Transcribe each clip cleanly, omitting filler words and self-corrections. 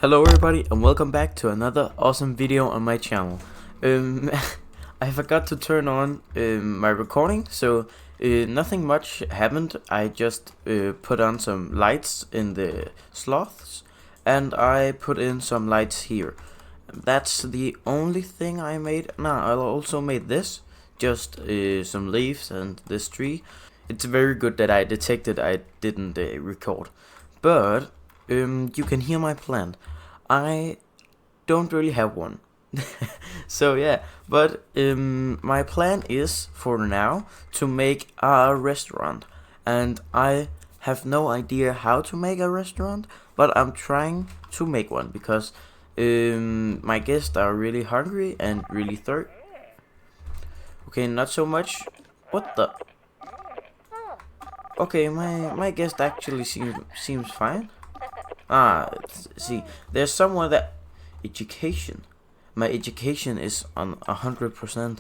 Hello everybody and welcome back to another awesome video on my channel. Um, I forgot to turn on my recording, so nothing much happened. I just put on some lights in the sloths and I put in some lights here. That's the only thing I made. Nah, I also made this, just some leaves and this tree. It's very good that I detected I didn't record, but you can hear my plan. I don't really have one. So yeah, but my plan is for now to make a restaurant, and I have no idea how to make a restaurant, but I'm trying to make one because my guests are really hungry and really thirsty. Okay, not so much. What the? Okay, my guest actually seems fine. See, there's someone that education. My education is on 100%.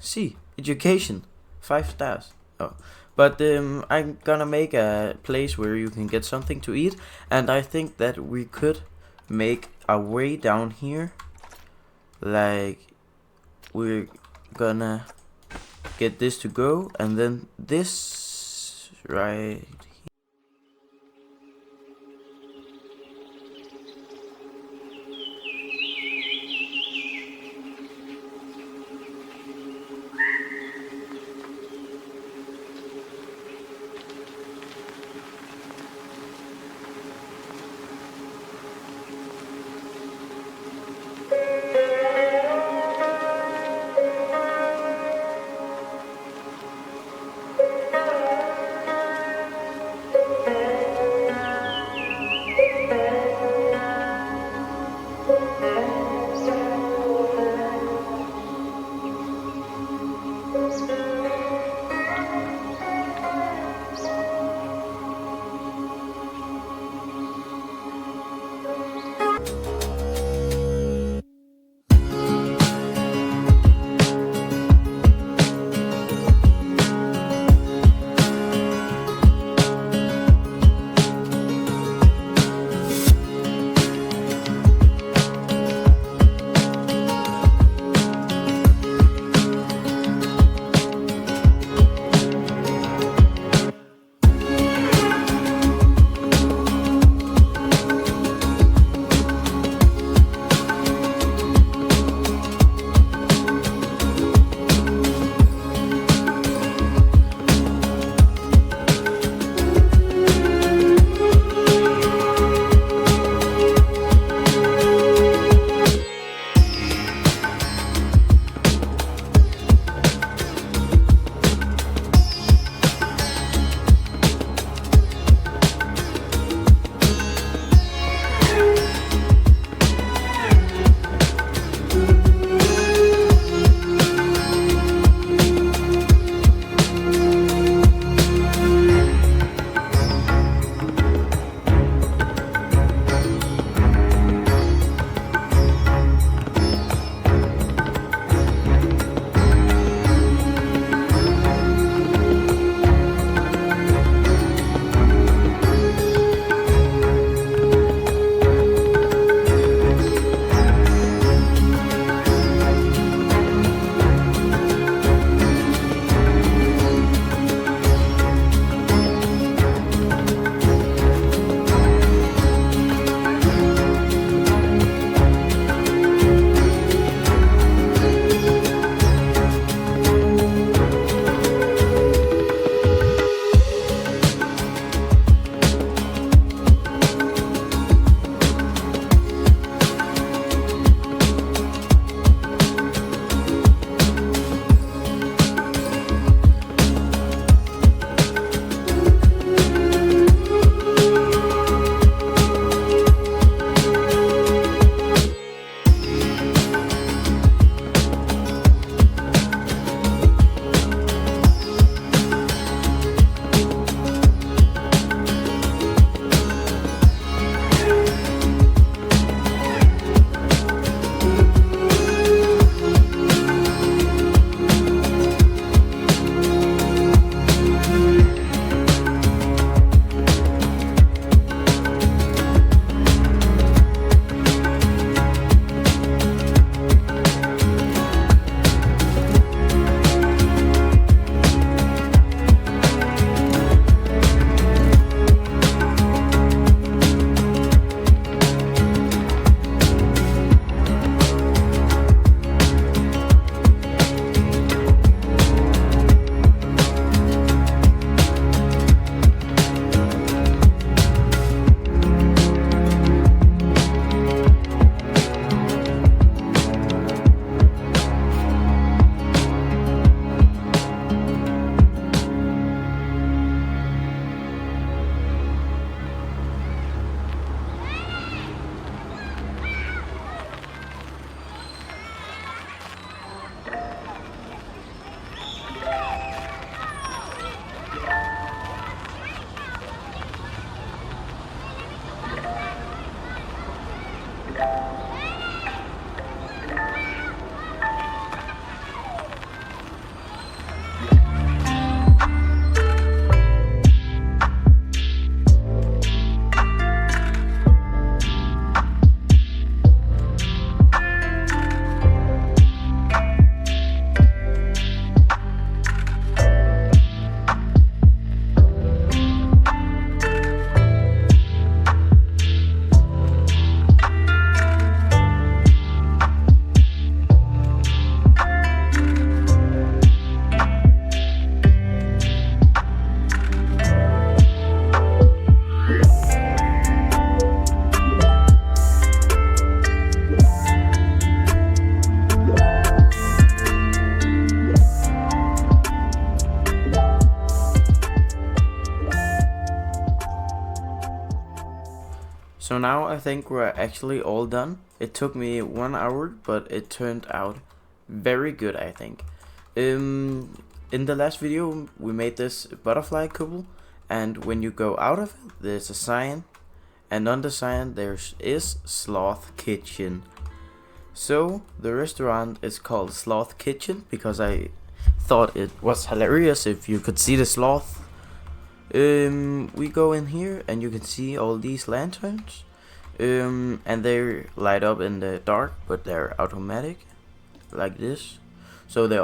See, education, 5 stars. Oh, but I'm gonna make a place where you can get something to eat, and I think that we could make a way down here. Like we're gonna get this to go, and then this right. So now I think we're actually all done. It took me 1 hour, but it turned out very good, I think. In the last video we made this butterfly couple, and when you go out of it, there's a sign, and on the sign is Sloth Kitchen. So the restaurant is called Sloth Kitchen because I thought it was hilarious if you could see the sloth. We go in here and you can see all these lanterns, and they light up in the dark, but they're automatic, like this. So the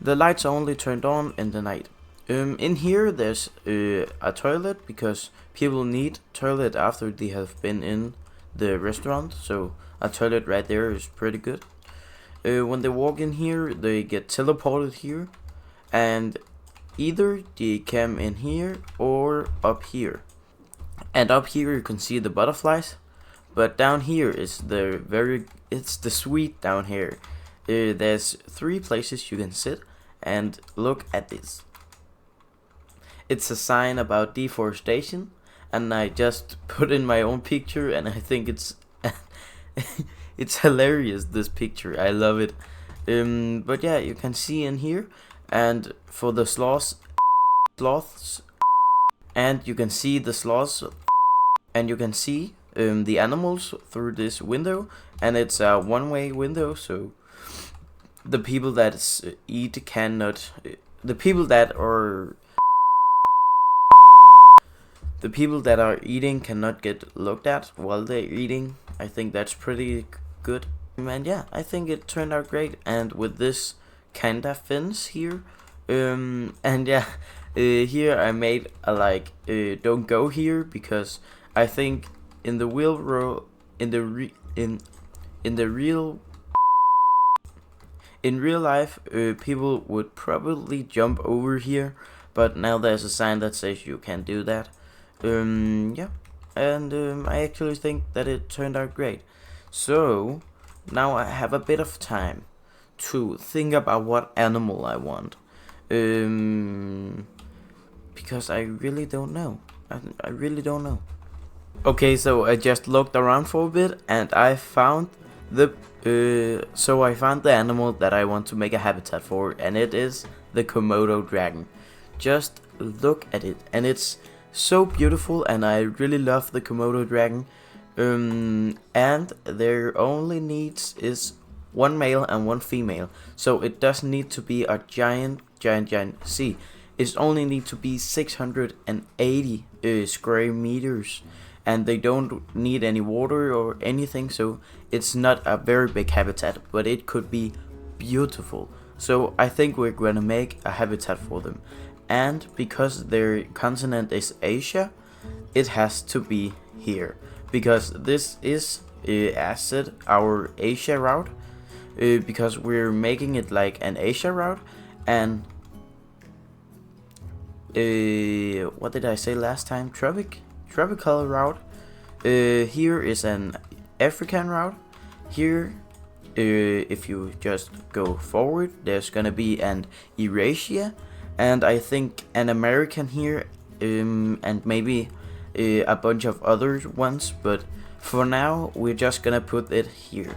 lights are only turned on in the night. In here there's a toilet because people need toilet after they have been in the restaurant. So a toilet right there is pretty good. When they walk in here, they get teleported here, and either they come in here or up here. And up here you can see the butterflies, but down here is it's the sweet down here. There's 3 places you can sit, and look at this. It's a sign about deforestation, and I just put in my own picture, and I think it's it's hilarious, this picture. I love it. But yeah, you can see in here, and for the sloths, and you can see the sloths, and you can see the animals through this window, and it's a one-way window, so the people that eat cannot, the people that are eating cannot get looked at while they're eating. I think that's pretty good. And yeah, I think it turned out great, and with this kinda fence here, and yeah, here I made a don't go here, because I think in the real life, people would probably jump over here, but now there's a sign that says you can't do that. Yeah, and I actually think that it turned out great. So now I have a bit of time to think about what animal I want, because I really don't know. I really don't know. Okay, so I just looked around for a bit, and I found the animal that I want to make a habitat for, and it is the komodo dragon. Just look at it, and it's so beautiful, and I really love the komodo dragon. And their only needs is 1 male and 1 female, so it doesn't need to be a giant. See, it only need to be 680 square meters, and they don't need any water or anything, so it's not a very big habitat, but it could be beautiful. So I think we're gonna make a habitat for them, and because their continent is Asia, it has to be here, because this is our Asia route, because we're making it like an Asia route. And what did I say last time? Tropical route. Here is an African route. Here, if you just go forward, there's gonna be an Eurasia, and I think an American here, and maybe a bunch of other ones, but for now we're just gonna put it here.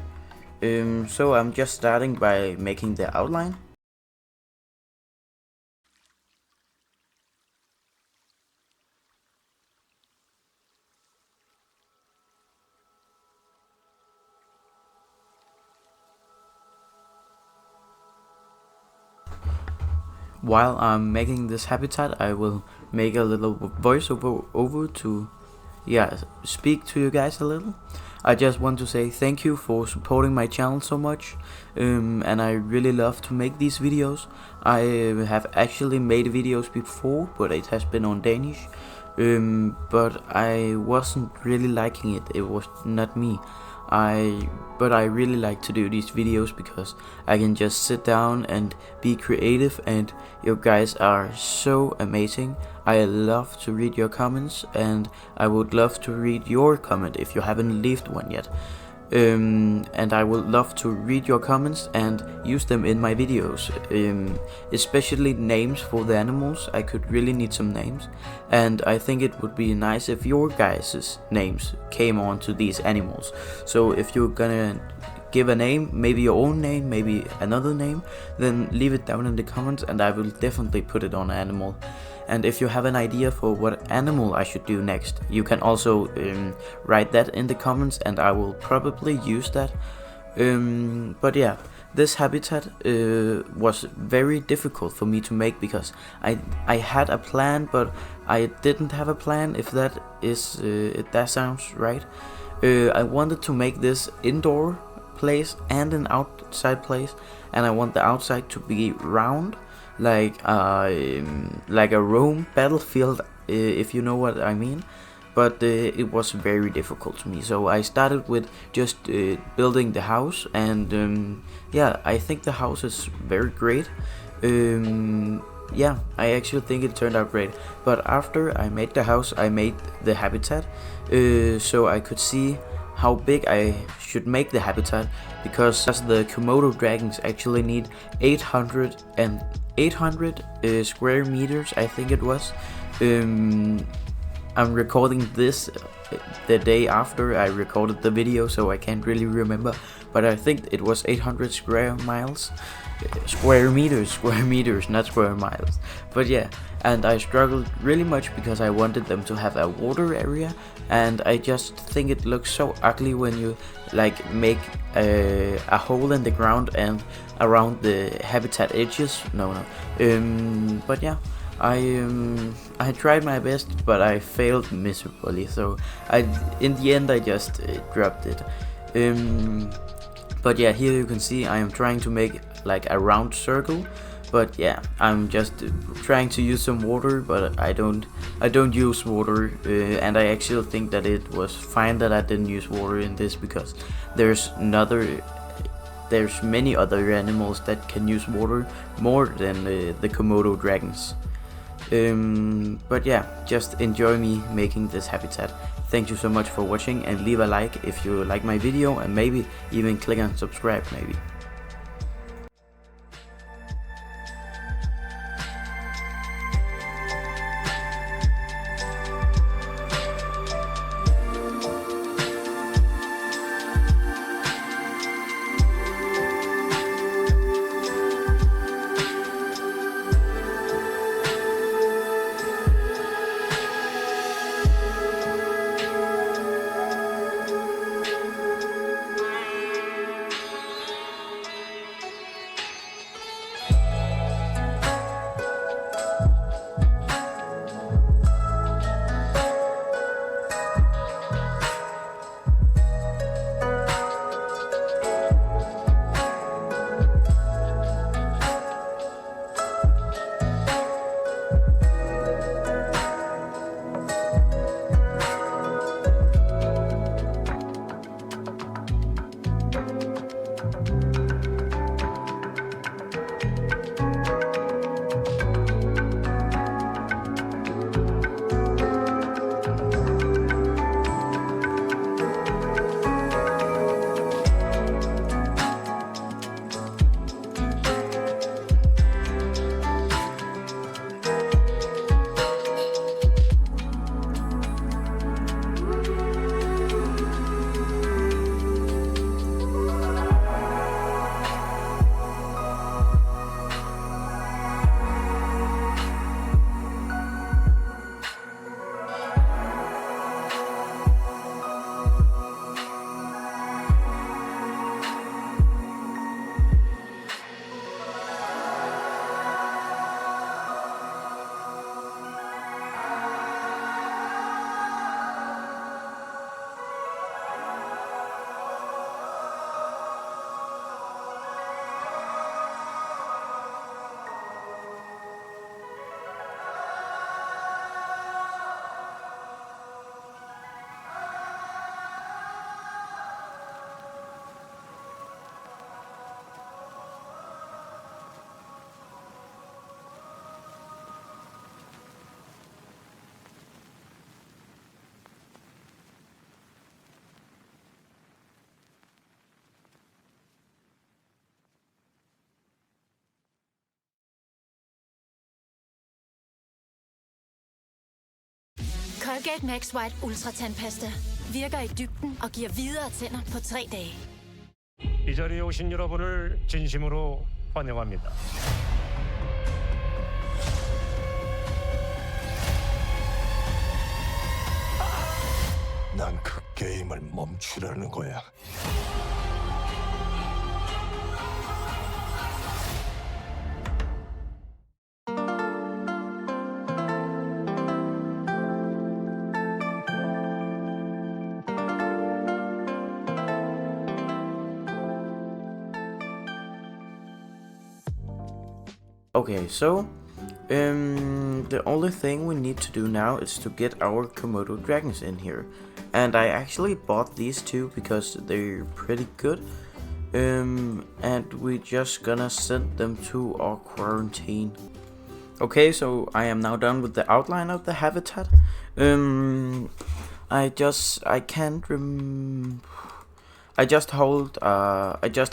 So I'm just starting by making the outline. while I'm making this habitat, I will make a little voiceover over to, yeah, speak to you guys a little. I just want to say thank you for supporting my channel so much, and I really love to make these videos. I have actually made videos before, but it has been on Danish, but I wasn't really liking it. It was not me. But I really like to do these videos because I can just sit down and be creative, and you guys are so amazing. I love to read your comments, and I would love to read your comment if you haven't left one yet. And I would love to read your comments and use them in my videos, especially names for the animals. I could really need some names, and I think it would be nice if your guys' names came on to these animals. So if you're gonna give a name, maybe your own name, maybe another name, then leave it down in the comments and I will definitely put it on an animal. And if you have an idea for what animal I should do next, you can also write that in the comments and I will probably use that. But yeah, this habitat was very difficult for me to make because I had a plan, but I didn't have a plan, if that sounds right. I wanted to make this indoor place and an outside place, and I want the outside to be round, like a Rome battlefield, if you know what I mean. But it was very difficult to me, so I started with just building the house, and yeah, I think the house is very great. Yeah, I actually think it turned out great. But after I made the house, I made the habitat, so I could see how big I should make the habitat, because the komodo dragons actually need 800 square meters, I think it was. I'm recording this the day after I recorded the video, so I can't really remember, but I think it was 800 square meters, not square miles. But yeah, and I struggled really much because I wanted them to have a water area, and I just think it looks so ugly when you like make a hole in the ground and around the habitat edges. But yeah, I tried my best, but I failed miserably, so in the end I just dropped it. But yeah, here you can see I am trying to make like a round circle, but yeah, I'm just trying to use some water, but I don't use water, and I actually think that it was fine that I didn't use water in this, because there's many other animals that can use water more than the komodo dragons. But yeah, just enjoy me making this habitat. Thank you so much for watching, and leave a like if you like my video, and maybe even click on subscribe maybe. Colgate Max White Ultra tandpasta virker i dybden og giver videre tænder på 3 dage. 이 자리에 오신 여러분을 진심으로 환영합니다. 난 그 게임을 멈추려는 거야. Okay, so the only thing we need to do now is to get our komodo dragons in here, and I actually bought these two because they're pretty good, and we're just gonna send them to our quarantine. Okay, so I am now done with the outline of the habitat. I just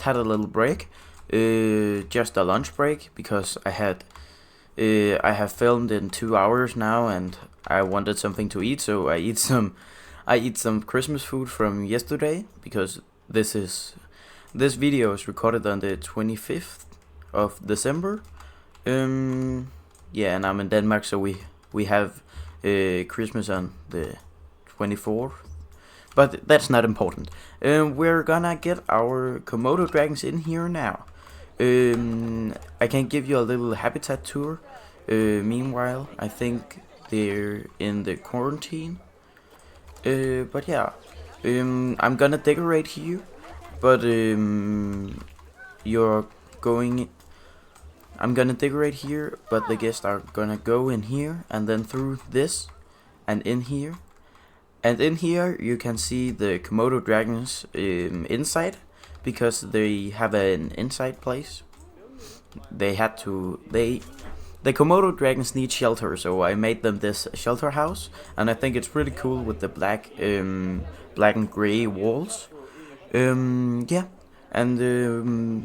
had a little break, just a lunch break, because I have filmed in 2 hours now and I wanted something to eat, so I eat some Christmas food from yesterday, because this video is recorded on the 25th of December. Yeah, and I'm in Denmark, so we have Christmas on the 24th. But that's not important. We're gonna get our komodo dragons in here now. I can give you a little habitat tour. Meanwhile, I think they're in the quarantine. But yeah, I'm gonna decorate here. But I'm gonna decorate here, but the guests are gonna go in here and then through this and in here. And in here you can see the komodo dragons inside, because they have an inside place. The komodo dragons need shelter, so I made them this shelter house, and I think it's pretty cool with the black and gray walls. Yeah, and the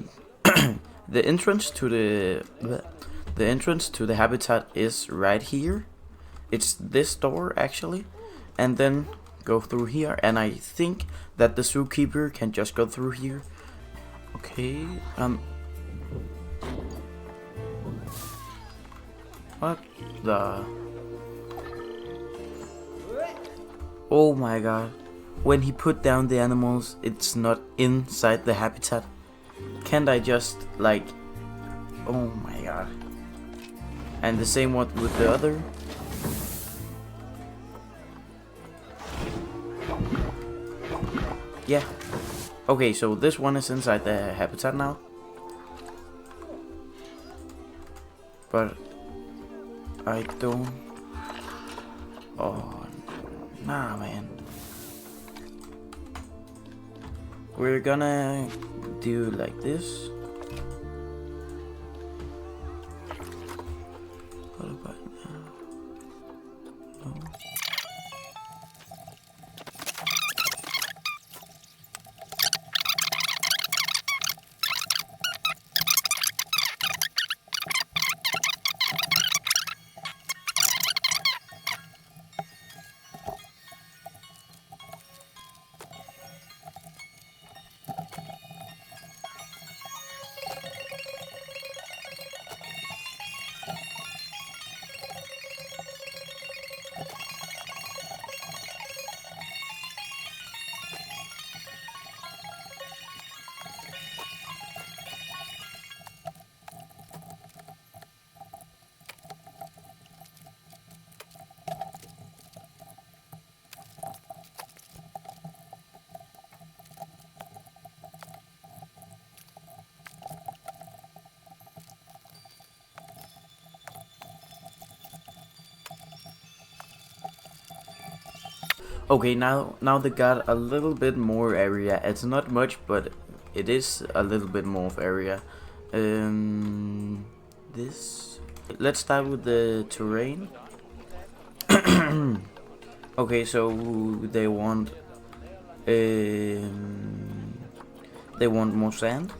entrance to the habitat is right here. It's this door actually. And then go through here, and I think that the zookeeper can just go through here. Okay, what the? Oh my god. When he put down the animals, it's not inside the habitat. Can't I just, like... Oh my god. And the same one with the other. Yeah. Okay, so this one is inside the habitat now. But I don't... Oh, nah, man. We're gonna do like this. What about now? No. Okay, now they got a little bit more area. It's not much, but it is a little bit more of area. This. Let's start with the terrain. Okay, so they want more sand.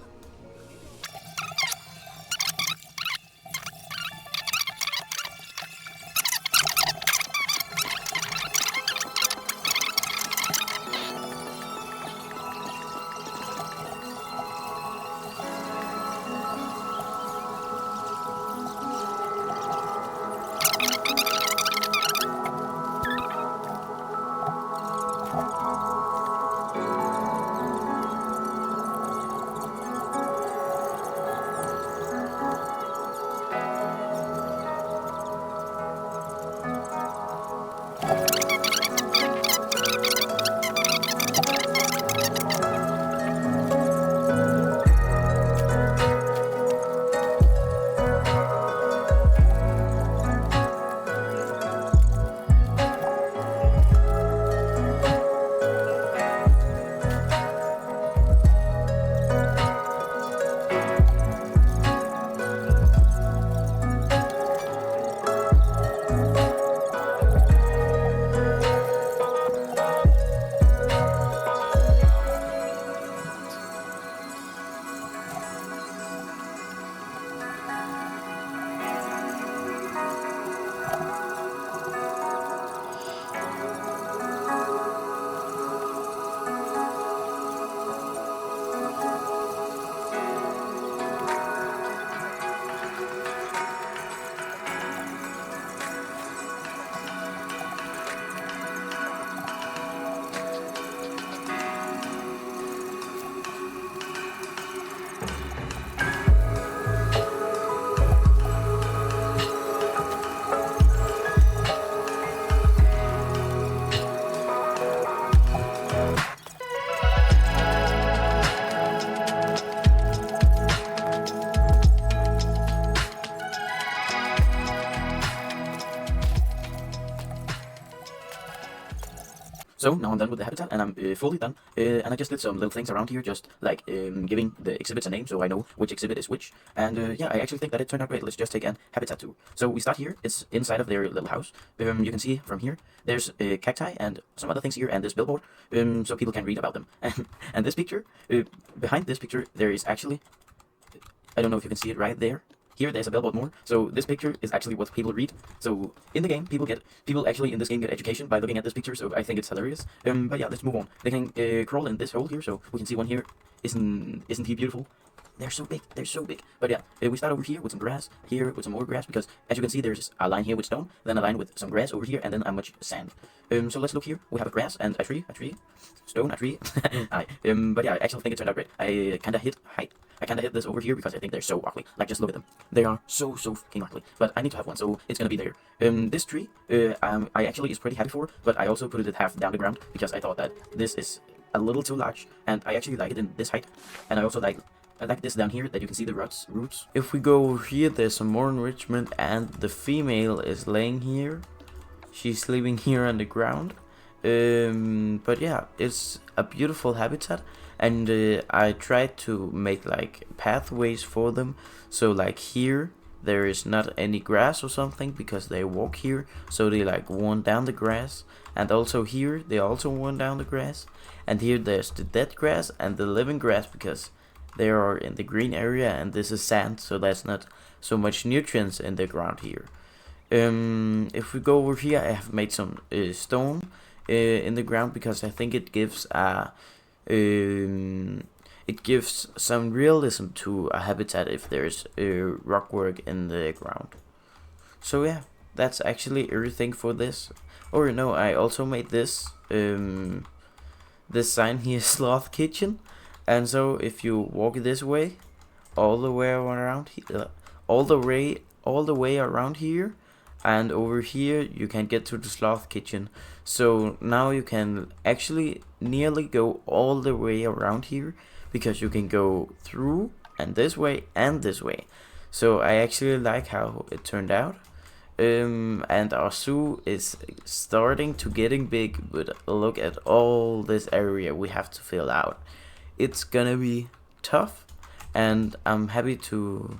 So now I'm done with the habitat, and I'm fully done. And I just did some little things around here, just like giving the exhibits a name, so I know which exhibit is which. And yeah, I actually think that it turned out great. Let's just take an habitat tour. So we start here. It's inside of their little house. You can see from here, there's cacti and some other things here, and this billboard, so people can read about them. And this picture, behind this picture, there is actually, I don't know if you can see it right there. Here there's a billboard more. So this picture is actually what people read. So in the game, people actually in this game get education by looking at this picture. So I think it's hilarious. But yeah, let's move on. They can crawl in this hole here. So we can see one here. Isn't he beautiful? They're so big. They're so big. But yeah, we start over here with some grass. Here with some more grass, because as you can see, there's a line here with stone, then a line with some grass over here, and then a much sand. So let's look here. We have a grass and a tree, stone, a tree. But yeah, I actually think it turned out great. I kind of hit this over here because I think they're so ugly. Like, just look at them. They are so fucking ugly. But I need to have one, so it's gonna be there. This tree, I actually is pretty happy for, but I also put it half down the ground because I thought that this is a little too large, and I actually like it in this height. And I also like this down here, that you can see the roots. If we go over here, there's some more enrichment, and the female is laying here. She's sleeping here on the ground. But yeah, it's a beautiful habitat, and I tried to make like pathways for them. So like here, there is not any grass or something because they walk here, so they like worn down the grass. And also here, they also worn down the grass. And here there's the dead grass and the living grass, because they are in the green area, and this is sand, so there's not so much nutrients in the ground here. If we go over here, I have made some stone in the ground because I think it gives some realism to a habitat if there's rock work in the ground. So yeah, that's actually everything for this. Or no, I also made this this sign here, Sloth Kitchen. And so if you walk this way, all the way around here, all the way around here, and over here, you can get to the Sloth Kitchen. So now you can actually nearly go all the way around here, because you can go through and this way and this way. So I actually like how it turned out. And our zoo is starting to getting big, but look at all this area we have to fill out. It's gonna be tough, and I'm happy to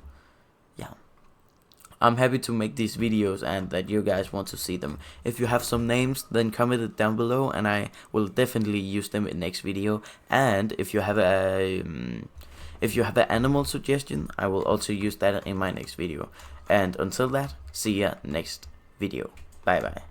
make these videos and that you guys want to see them. If you have some names, then comment it down below, and I will definitely use them in next video. And if you have an animal suggestion, I will also use that in my next video. And until that, see ya next video. Bye bye.